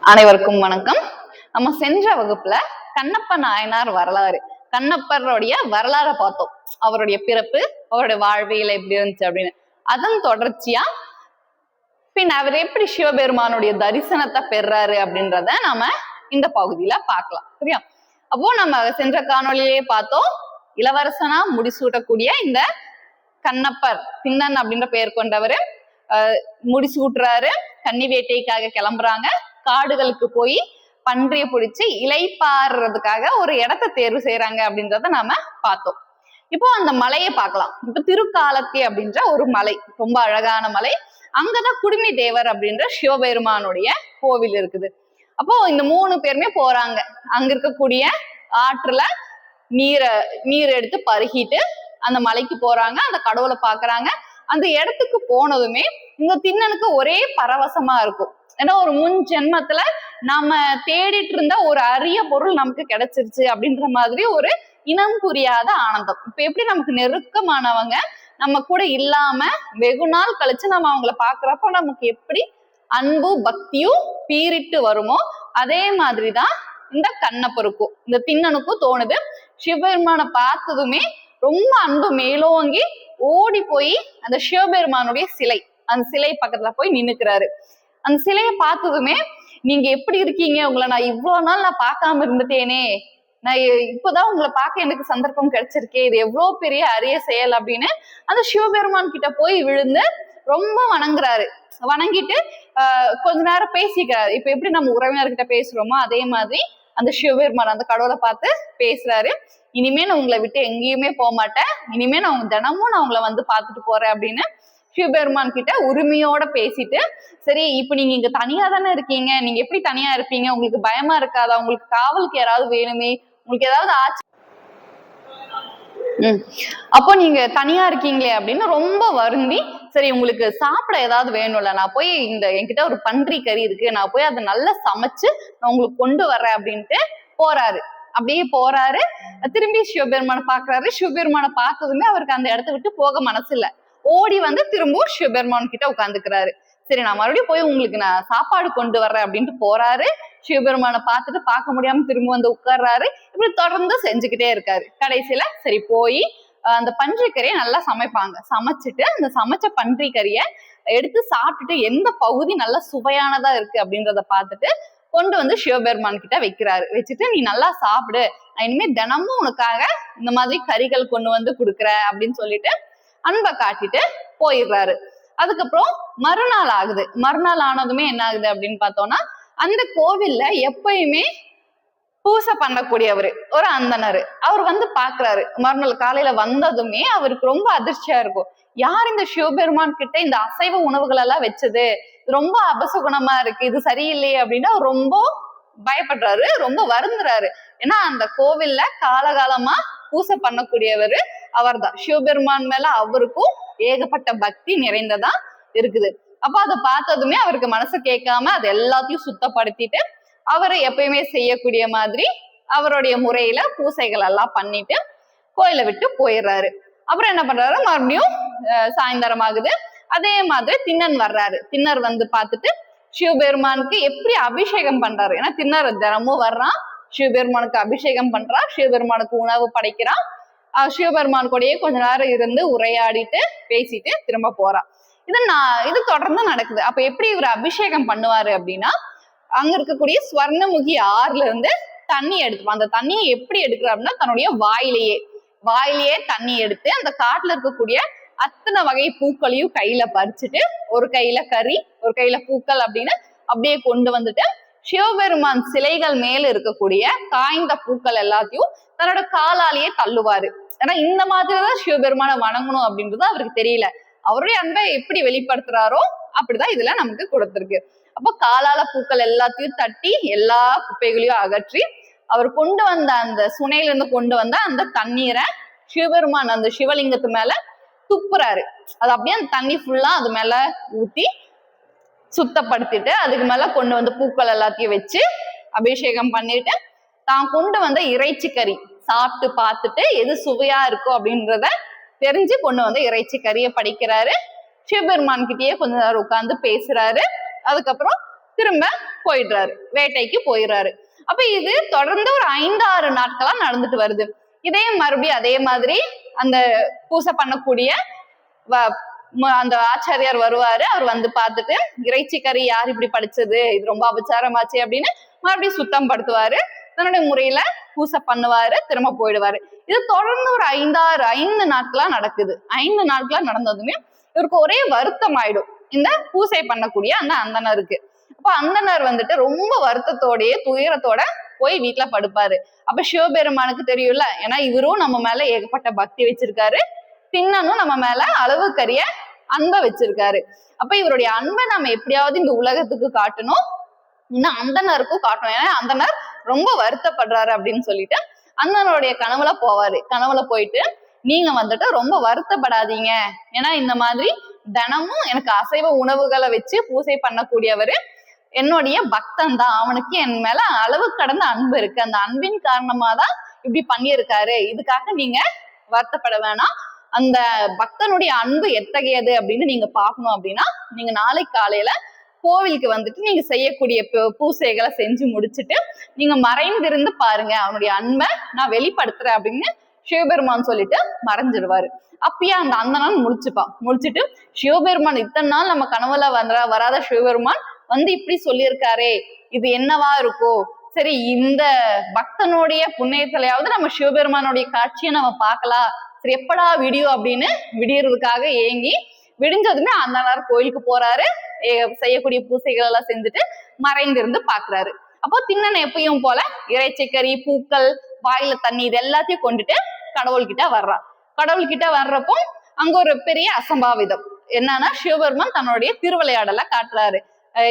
அனைவருக்கும் வணக்கம். நம்ம சென்ற வகுப்புல கண்ணப்ப நாயனார் வரலாறு, கண்ணப்பருடைய வரலாறை பார்த்தோம். அவருடைய பிறப்பு, அவருடைய வாழ்வியல் எப்படி இருந்துச்சு அப்படின்னு. அதன் தொடர்ச்சியா பின் அவர் எப்படி சிவபெருமானுடைய தரிசனத்தை பெறாரு அப்படின்றத நாம இந்த பகுதியில பார்க்கலாம். சரியா? அப்போ நம்ம சென்ற காணொலியிலேயே பார்த்தோம், இளவரசனா முடிசூட்டக்கூடிய இந்த கண்ணப்பர், திண்ணன் அப்படின்ற பெயர் கொண்டவர் முடிசூட்டுறாரு. கன்னி வேட்டைக்காக கிளம்புறாங்க. காடுகளுக்கு போய் பன்றிய பிடிச்சு இலைப்பாறுறதுக்காக ஒரு இடத்தை தேர்வு செய்யறாங்க அப்படின்றத நாம பார்த்தோம். இப்போ அந்த மலையை பார்க்கலாம். இப்ப திருக்காலத்தி அப்படின்ற ஒரு மலை, ரொம்ப அழகான மலை. அங்கதான் குடுமி தேவர் அப்படின்ற சிவபெருமானுடைய கோவில் இருக்குது. அப்போ இந்த 3 பேருமே போறாங்க. அங்க இருக்கக்கூடிய ஆற்றுல நீர் எடுத்து பருகிட்டு அந்த மலைக்கு போறாங்க. அந்த கடவுளை பாக்குறாங்க. அந்த இடத்துக்கு போனதுமே இந்த திண்ணனுக்கு ஒரே பரவசமா இருக்கும். ஏன்னா ஒரு முன் ஜென்மத்துல நாம தேடிட்டு இருந்த ஒரு அரிய பொருள் நமக்கு கிடைச்சிருச்சு அப்படின்ற மாதிரி ஒரு இனம் புரியாத ஆனந்தம். இப்ப எப்படி நமக்கு நெருக்கமானவங்க நம்ம கூட இல்லாம வெகு நாள் கழிச்சு நம்ம அவங்கள பாக்குறப்ப நமக்கு எப்படி அன்பு பக்தியும் பீரிட்டு வருமோ, அதே மாதிரிதான் இந்த கண்ணப்பருக்கும் இந்த திண்ணனுக்கும் தோணுது. சிவபெருமானை பார்த்ததுமே ரொம்ப அன்பு மேலோங்கி ஓடி போய் அந்த சிவபெருமானுடைய சிலை, அந்த சிலை பக்கத்துல போய் நின்னுக்கிறாரு. அந்த சிலையை பார்த்ததுமே, நீங்க எப்படி இருக்கீங்க, உங்களை நான் இவ்வளவு நாள் நான் பார்க்காம இருந்துட்டேனே, நான் இப்பதான் உங்களை பார்க்க எனக்கு சந்தர்ப்பம் கிடைச்சிருக்கே, இது எவ்வளவு பெரிய அரிய செயல் அப்படின்னு அந்த சிவபெருமான் கிட்ட போய் விழுந்து ரொம்ப வணங்குறாரு. வணங்கிட்டு கொஞ்ச நேரம் பேசிக்கிறாரு. இப்ப எப்படி நம்ம உறவினர்கிட்ட பேசுறோமோ அதே மாதிரி அந்த சிவபெருமான் அந்த கடவுளை பார்த்து பேசுறாரு. இனிமே நான் உங்களை விட்டு எங்கேயுமே போக மாட்டேன், இனிமே நான் தினமும் நான் உங்களை வந்து பார்த்துட்டு போறேன் அப்படின்னு சிவபெருமான் கிட்ட உரிமையோட பேசிட்டு, சரி இப்ப நீங்க இங்க தனியா தானே இருக்கீங்க, நீங்க எப்படி தனியா இருப்பீங்க, உங்களுக்கு பயமா இருக்காதா, உங்களுக்கு காவலுக்கு யாராவது வேணுமே, உங்களுக்கு ஏதாவது ஆச்சு, அப்போ நீங்க தனியா இருக்கீங்களே அப்படின்னு ரொம்ப வருந்தி, சரி உங்களுக்கு சாப்பிட ஏதாவது வேணும்ல, நான் போய் என்கிட்ட ஒரு பன்றி கறி இருக்கு, நான் போய் அதை நல்லா சமைச்சு நான் உங்களுக்கு கொண்டு வர்றேன் அப்படின்ட்டு போறாரு. அப்படியே போறாரு. திரும்பி சிவபெருமானை பாக்குறாரு. சிவபெருமானை பார்த்ததுமே அவருக்கு அந்த இடத்த விட்டு போக மனசு இல்ல. ஓடி வந்து திரும்பவும் சிவபெருமான் கிட்ட உட்காந்துக்கிறாரு. சரி நான் மறுபடியும் போய் உங்களுக்கு நான் சாப்பாடு கொண்டு வர்றேன் அப்படின்ட்டு போறாரு. சிவபெருமானை பார்த்துட்டு பார்க்க முடியாம திரும்ப வந்து உட்கார்றாரு. இப்படி தொடர்ந்து செஞ்சுக்கிட்டே இருக்காரு. கடைசியில சரி போய் அந்த பன்றி கறியை நல்லா சமைப்பாங்க. சமைச்சிட்டு அந்த சமைச்ச பன்றி கறியை எடுத்து சாப்பிட்டுட்டு எந்த பகுதி நல்லா சுவையானதா இருக்கு அப்படின்றத பார்த்துட்டு கொண்டு வந்து சிவபெருமான் கிட்ட வைக்கிறாரு. வச்சுட்டு நீ நல்லா சாப்பிடு, நான் இனிமே தினமும் உனக்காக இந்த மாதிரி கறிகள் கொண்டு வந்து கொடுக்குற அப்படின்னு சொல்லிட்டு அன்பை காட்டிட்டு போயிடுறாரு. அதுக்கப்புறம் மறுநாள் ஆகுது. மறுநாள் ஆனதுமே என்ன ஆகுது அப்படின்னு பார்த்தோம்னா, அந்த கோவில்ல எப்பயுமே பூசை பண்ணக்கூடியவர் ஒரு அந்தனர் அவர் வந்து பாக்குறாரு. மறுநாள் காலையில வந்ததுமே அவருக்கு ரொம்ப அதிர்ச்சியா இருக்கும். யார் இந்த சிவபெருமான் கிட்ட இந்த அசைவ உணவுகள் எல்லாம் வச்சது, ரொம்ப அபசகுணமா இருக்கு, இது சரியில்லையே அப்படின்னு அவர் ரொம்ப பயப்படுறாரு, ரொம்ப வருந்துறாரு. ஏன்னா அந்த கோவில்ல காலகாலமா பூசை பண்ணக்கூடியவர் அவர் தான். சிவபெருமான் மேல அவருக்கும் ஏகப்பட்ட பக்தி நிறைந்ததா இருக்குது. அப்ப அதை பார்த்ததுமே அவருக்கு மனசு கேட்காம அது எல்லாத்தையும் சுத்தப்படுத்திட்டு அவரை எப்பயுமே செய்யக்கூடிய மாதிரி அவருடைய முறையில பூசைகள் எல்லாம் பண்ணிட்டு கோயிலை விட்டு போயிடுறாரு. அப்புறம் என்ன பண்றாரு, மறுபடியும் சாயந்தரம் ஆகுது. அதே மாதிரி திண்ணன் வர்றாரு. திண்ணர் வந்து பார்த்துட்டு சிவபெருமானுக்கு எப்படி அபிஷேகம் பண்றாரு, ஏன்னா திண்ணர் தினமும் வர்றான், சிவபெருமானுக்கு அபிஷேகம் பண்றான், சிவபெருமானுக்கு உணவு படைக்கிறான். சிவபெருமான் கூடயே கொஞ்ச நேரம் இருந்து உரையாடிட்டு பேசிட்டு திரும்ப போறான். இது தொடர்ந்து நடக்குது. அப்ப எப்படி இவர் அபிஷேகம் பண்ணுவாரு அப்படின்னா, அங்க இருக்கக்கூடிய ஸ்வர்ணமுகி ஆறுல இருந்து தண்ணி எடுத்துப்பான். அந்த தண்ணியை எப்படி எடுக்கிறார் அப்படின்னா, தன்னுடைய வாயிலேயே தண்ணி எடுத்து அந்த காட்டுல இருக்கக்கூடிய அத்தனை வகை பூக்களையும் கையில பறிச்சுட்டு, ஒரு கையில கறி ஒரு கையில பூக்கள் அப்படின்னு அப்படியே கொண்டு வந்துட்டு சிவபெருமான் சிலைகள் மேல இருக்கக்கூடிய காய்ந்த பூக்கள் எல்லாத்தையும் தன்னோட காலாலேயே தள்ளுவாரு. ஏன்னா இந்த மாதிரிதான் சிவபெருமான வணங்கணும் அப்படின்றது அவருக்கு தெரியல. அவருடைய அன்பை எப்படி வெளிப்படுத்துறாரோ அப்படிதான் இதுல நமக்கு கொடுத்திருக்கு. அப்போ காலால பூக்கள் எல்லாத்தையும் தட்டி எல்லா குப்பைகளையும் அகற்றி அவர் கொண்டு வந்த அந்த சுனையில இருந்து கொண்டு வந்த அந்த தண்ணீரை சிவபெருமான் அந்த சிவலிங்கத்து மேல துப்புறாரு. அது அப்படியே அந்த தண்ணி ஃபுல்லா அது மேல ஊத்தி சுத்தப்படுத்திட்டு அதுக்கு மேல கொண்டு வந்து பூக்கள் எல்லாத்தையும் வச்சு அபிஷேகம் பண்ணிட்டு தான் கொண்டு வந்த இறைச்சி கறி சாப்பிட்டு பார்த்துட்டு எது சுவையா இருக்கும் அப்படின்றத தெரிஞ்சு கொண்டு வந்து இறைச்சி கறியை படைக்கிறாரு. சிவபெருமான் கிட்டேயே கொஞ்ச நேரம் உட்கார்ந்து பேசுறாரு. அதுக்கப்புறம் திரும்ப போயிடுறாரு, வேட்டைக்கு போயிடுறாரு. அப்ப இது தொடர்ந்து ஒரு 5-6 நாட்களா நடந்துட்டு வருது. இதே மறுபடியும் அதே மாதிரி அந்த பூசை பண்ணக்கூடிய அந்த ஆச்சாரியார் வருவாரு. அவர் வந்து பார்த்துட்டு இறைச்சி கறி யார் இப்படி படிச்சது, இது ரொம்ப அபச்சாரமாச்சு அப்படின்னு மறுபடியும் சுத்தம் படுத்துவாரு. தன்னுடைய முறையில பூசை பண்ணுவாரு, திரும்ப போயிடுவாரு. இது தொடர்ந்து ஒரு 5 நாட்களா நடக்குது. 5 நாட்களா நடந்ததுமே இவருக்கு ஒரே வருத்தம் ஆயிடும் இந்த பூசை பண்ணக்கூடிய அந்த அந்தணருக்கு. அப்ப அந்தணர் வந்துட்டு ரொம்ப வருத்தத்தோடயே துயரத்தோட போய் வீட்டுல படுப்பாரு. அப்ப சிவபெருமானுக்கு தெரியும்ல, ஏன்னா இவரும் நம்ம மேல ஏகப்பட்ட பக்தி வச்சிருக்காரு, திண்ணனும் நம்ம மேல அளவுக்கரிய அன்பை வச்சிருக்காரு. அப்ப இவருடைய அன்பை நம்ம எப்படியாவது இந்த உலகத்துக்கு காட்டணும், இன்னும் அந்தனருக்கும் காட்டணும். ஏன்னா அந்தனர் ரொம்ப வருத்தப்படுறாரு அப்படின்னு சொல்லிட்டு அந்தனருடைய கனவுல போவாரு. கனவுல போயிட்டு நீங்க வந்துட்டு ரொம்ப வருத்தப்படாதீங்க, ஏன்னா இந்த மாதிரி தினமும் எனக்கு அசைவ உணவுகளை வச்சு பூசை பண்ணக்கூடியவரு என்னுடைய பக்தன் தான், அவனுக்கு என் மேல அளவு கடந்த அன்பு இருக்கு, அந்த அன்பின் காரணமா தான் இப்படி பண்ணியிருக்காரு, இதுக்காக நீங்க வருத்தப்பட வேணாம், அந்த பக்தனுடைய அன்பு எத்தகையது அப்படின்னு நீங்க பார்க்கணும் அப்படின்னா நீங்க நாளைக்கு காலையில கோவிலுக்கு வந்துட்டு நீங்க செய்யக்கூடிய பூசைகளை செஞ்சு முடிச்சுட்டு நீங்க மறைந்திருந்து பாருங்க, அவனுடைய அன்பை நான் வெளிப்படுத்துறேன் அப்படின்னு சிவபெருமான் சொல்லிட்டு மறைஞ்சிடுவாரு. அப்பயே அந்த அந்தனான் முடிச்சுட்டு சிவபெருமான் இத்தனை நாள் நம்ம கனவுல வராத சிவபெருமான் வந்து இப்படி சொல்லியிருக்காரே, இது என்னவா இருக்கோ, சரி இந்த பக்தனுடைய புண்ணியத்திலையாவது நம்ம சிவபெருமானுடைய காட்சியை நம்ம பார்க்கலாம், சரி எப்படா விடியும் அப்படின்னு விடியறதுக்காக ஏங்கி விடிஞ்சதுமே அந்த நேரம் கோயிலுக்கு போறாரு, செய்யக்கூடிய பூசைகள் எல்லாம் செஞ்சுட்டு மறைந்திருந்து பாக்குறாரு. அப்போ திண்ணன் எப்பயும் போல இறைச்சிக்கறி, பூக்கள், வாயில தண்ணி இது எல்லாத்தையும் கொண்டுட்டு கடவுள்கிட்ட வர்றான். கடவுள்கிட்ட வர்றப்போ அங்க ஒரு பெரிய அசம்பாவிதம் என்னன்னா, சிவபெருமான் தன்னுடைய திருவிளையாடலை காட்டுறாரு,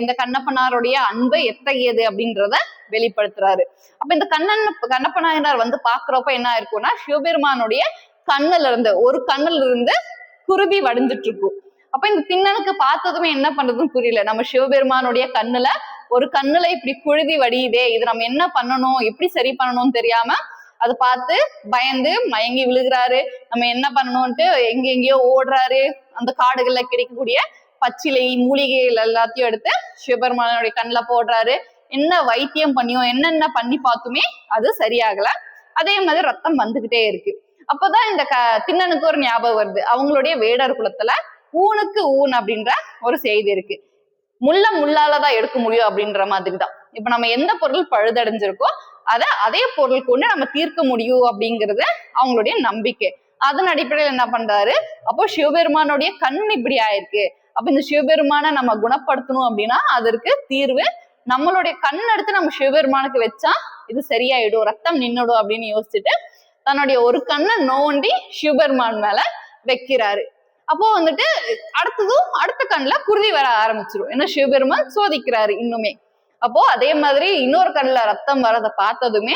இந்த கண்ணப்பனாருடைய அன்பை எத்தகையது அப்படின்றத வெளிப்படுத்துறாரு. அப்ப இந்த கண்ணப்பனார் வந்து பாக்குறப்ப என்ன இருக்கும்னா, சிவபெருமானுடைய ஒரு கண்ணுல இருந்து குருதி வடிஞ்சிட்டு இருக்கும். அப்ப இந்த திண்ணனுக்கு பார்த்ததுமே என்ன பண்றதுன்னு புரியல, நம்ம சிவபெருமானுடைய ஒரு கண்ணுல இப்படி குருதி வடியுதே, இது நம்ம என்ன பண்ணணும், எப்படி சரி பண்ணணும்னு தெரியாம அதை பார்த்து பயந்து மயங்கி விழுகிறாரு. நம்ம என்ன பண்ணணும்ட்டு எங்கெங்கயோ ஓடுறாரு. அந்த காடுகள்ல கிடைக்கக்கூடிய பச்சிலை மூலிகைகள் எல்லாத்தையும் எடுத்து சிவபெருமானுடைய கண்ணுல போடுறாரு. என்ன வைத்தியம் பண்ணியோ என்னென்ன பண்ணி பார்த்துமே அது சரியாகல. அதே மாதிரி ரத்தம் வந்துகிட்டே இருக்கு. அப்பதான் இந்த திண்ணனுக்கு ஒரு ஞாபகம் வருது, அவங்களுடைய வேடர் குலத்துல ஊனுக்கு ஊன் அப்படின்ற ஒரு செய்தி இருக்கு. முள்ளாலதான் எடுக்க முடியும் அப்படின்ற மாதிரிதான். இப்ப நம்ம எந்த பொருள் பழுதடைஞ்சிருக்கோ அதே பொருள் கொண்டு நம்ம தீர்க்க முடியும் அப்படிங்கிறது அவங்களுடைய நம்பிக்கை. அதன் அடிப்படையில் என்ன பண்றாரு, அப்போ சிவபெருமானுடைய கண் இப்படி ஆயிருக்கு, அப்ப இந்த சிவபெருமானை நம்ம குணப்படுத்தணும் அப்படின்னா அதற்கு தீர்வு நம்மளுடைய கண் எடுத்து நம்ம சிவபெருமானுக்கு வச்சா இது சரியாயிடும், ரத்தம் நின்னுடும் அப்படின்னு யோசிச்சுட்டு தன்னுடைய ஒரு கண்ணை நோண்டி சிவபெருமான் மேல வைக்கிறாரு. அப்போ வந்துட்டு அடுத்த கண்ணுல குருதி வர ஆரம்பிச்சிடும். ஏன்னா சிவபெருமான் சோதிக்கிறாரு இன்னுமே. அப்போ அதே மாதிரி இன்னொரு கண்ணுல ரத்தம் வரதை பார்த்ததுமே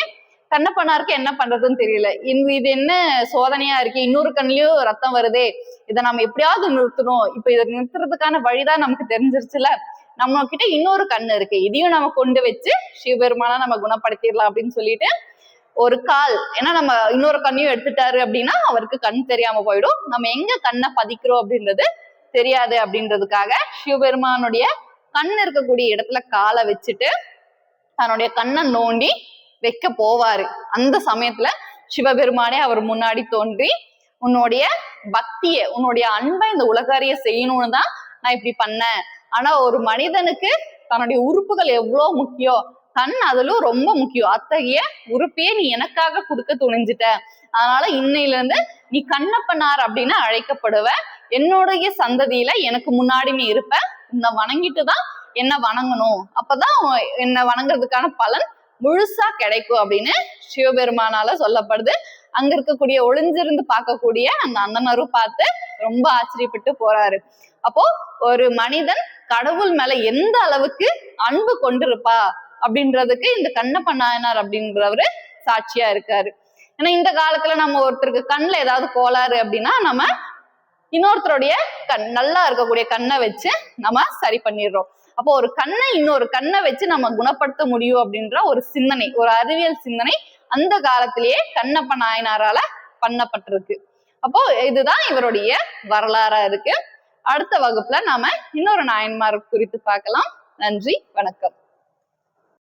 கண்ணப்பனாருக்கு என்ன பண்றதுன்னு தெரியல, இது என்ன சோதனையா இருக்கு, இன்னொரு கண்ணுலயும் ரத்தம் வருதே, இதை நம்ம எப்படியாவது நிறுத்தணும், இப்ப இதை நிறுத்துறதுக்கான வழிதான் நமக்கு தெரிஞ்சிருச்சுல, நம்ம கிட்ட இன்னொரு கண்ணு இருக்கு, இதையும் நம்ம கொண்டு வச்சு சிவபெருமானா நம்ம குணப்படுத்திடலாம் அப்படின்னு சொல்லிட்டு ஒரு கால், ஏன்னா நம்ம இன்னொரு கண்ணையும் எடுத்துட்டாரு அப்படின்னா அவருக்கு கண் தெரியாம போயிடும், நம்ம எங்க கண்ணை பதிக்கிறோம் அப்படின்றது தெரியாது அப்படின்றதுக்காக சிவபெருமானுடைய கண் இருக்கக்கூடிய இடத்துல காலை வச்சுட்டு தன்னுடைய கண்ணை நோண்டி வைக்க போவாரு. அந்த சமயத்துல சிவபெருமானே அவர் முன்னாடி தோன்றி, உன்னுடைய பக்திய உன்னுடைய அன்பை இந்த உலகாரிய செய்யணும்னு தான் நான் இப்படி பண்ணேன், ஆனா ஒரு மனிதனுக்கு தன்னுடைய உறுப்புகள் எவ்வளவு முக்கியம், கண் அதிலும் ரொம்ப முக்கியம், அத்தகைய உறுப்பையே நீ எனக்காக கொடுக்க துணிஞ்சிட்ட, அதனால இன்னையில இருந்து நீ கண்ணப்பனார் அப்படின்னு அழைக்கப்படுவ, என்னுடைய சந்ததியில எனக்கு முன்னாடி நீ இருப்ப, உன்னை வணங்கிட்டுதான் என்ன வணங்கணும், அப்பதான் என்ன வணங்குறதுக்கான பலன் முழுசா கிடைக்கும் அப்படின்னு சிவபெருமானால சொல்லப்படுது. அங்க இருக்கக்கூடிய ஒளிஞ்சிருந்து பார்க்கக்கூடிய அந்த அந்தனரும் பார்த்து ரொம்ப ஆச்சரியப்பட்டு போறாரு. அப்போ ஒரு மனிதன் கடவுள் மேல எந்த அளவுக்கு அன்பு கொண்டிருப்பா அப்படின்றதுக்கு இந்த கண்ணப்ப நாயனார் அப்படின்றவரு சாட்சியா இருக்காரு. ஏன்னா இந்த காலத்துல நம்ம ஒருத்தருக்கு கண்ணுல ஏதாவது கோளாறு அப்படின்னா நம்ம இன்னொருத்தருடைய நல்லா இருக்கக்கூடிய கண்ணை வச்சு நம்ம சரி பண்ணிடுறோம். அப்போ ஒரு இன்னொரு கண்ணை வச்சு நம்ம குணப்படுத்த முடியும் அப்படின்ற ஒரு சிந்தனை, ஒரு அறிவியல் சிந்தனை அந்த காலத்திலேயே கண்ணப்ப நாயனாரால பண்ணப்பட்டிருக்கு. அப்போ இதுதான் இவருடைய வரலாறா இருக்கு. அடுத்த வகுப்புல நாம இன்னொரு நாயன்மார் குறித்து பார்க்கலாம். நன்றி, வணக்கம்.